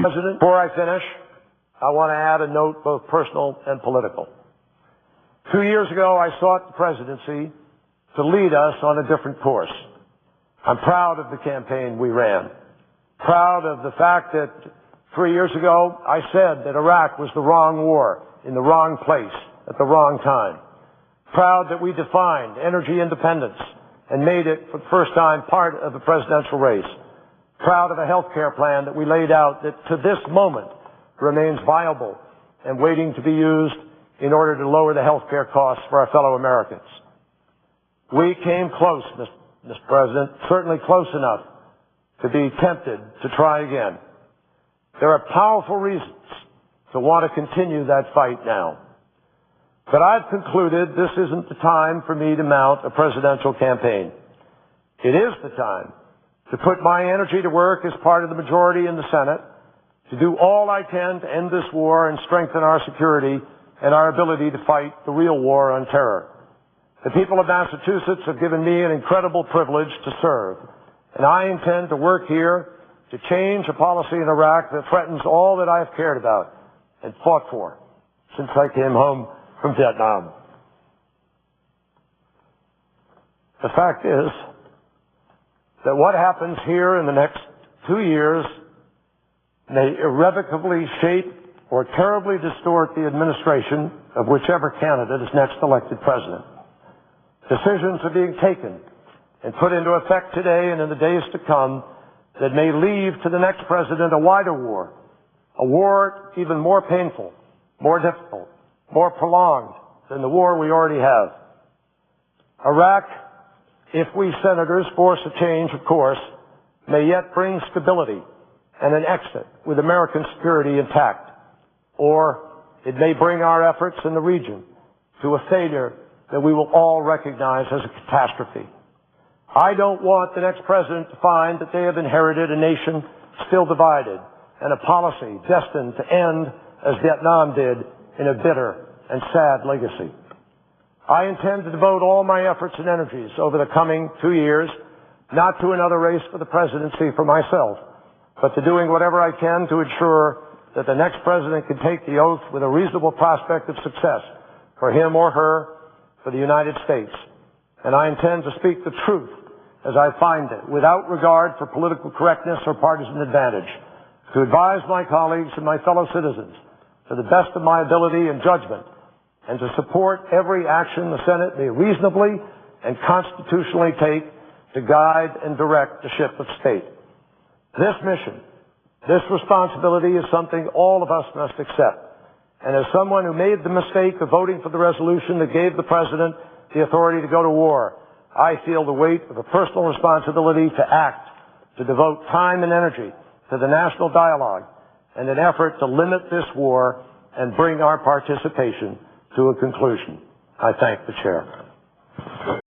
President, before I finish, I want to add a note, both personal and political. 2 years ago, I sought the presidency to lead us on a different course. I'm proud of the campaign we ran. Proud of the fact that 3 years ago, I said that Iraq was the wrong war, in the wrong place, at the wrong time. Proud that we defined energy independence and made it, for the first time, part of the presidential race. Proud of a health care plan that we laid out that, to this moment, remains viable and waiting to be used in order to lower the health care costs for our fellow Americans. We came close, Mr. President, certainly close enough to be tempted to try again. There are powerful reasons to want to continue that fight now. But I've concluded this isn't the time for me to mount a presidential campaign. It is the time to put my energy to work as part of the majority in the Senate, to do all I can to end this war and strengthen our security and our ability to fight the real war on terror. The people of Massachusetts have given me an incredible privilege to serve, and I intend to work here to change a policy in Iraq that threatens all that I have cared about and fought for since I came home from Vietnam. The fact is that what happens here in the next 2 years may irrevocably shape or terribly distort the administration of whichever candidate is next elected president. Decisions are being taken and put into effect today and in the days to come that may leave to the next president a wider war, a war even more painful, more difficult, more prolonged than the war we already have. Iraq, if we senators force a change, of course, may yet bring stability and an exit with American security intact. Or it may bring our efforts in the region to a failure that we will all recognize as a catastrophe. I don't want the next president to find that they have inherited a nation still divided and a policy destined to end, as Vietnam did, in a bitter and sad legacy. I intend to devote all my efforts and energies over the coming 2 years, not to another race for the presidency for myself, but to doing whatever I can to ensure that the next president can take the oath with a reasonable prospect of success for him or her, for the United States. And I intend to speak the truth as I find it, without regard for political correctness or partisan advantage, to advise my colleagues and my fellow citizens to the best of my ability and judgment, and to support every action the Senate may reasonably and constitutionally take to guide and direct the ship of state. This mission, this responsibility is something all of us must accept. And as someone who made the mistake of voting for the resolution that gave the president the authority to go to war, I feel the weight of a personal responsibility to act, to devote time and energy to the national dialogue and an effort to limit this war and bring our participation to a conclusion. I thank the chair.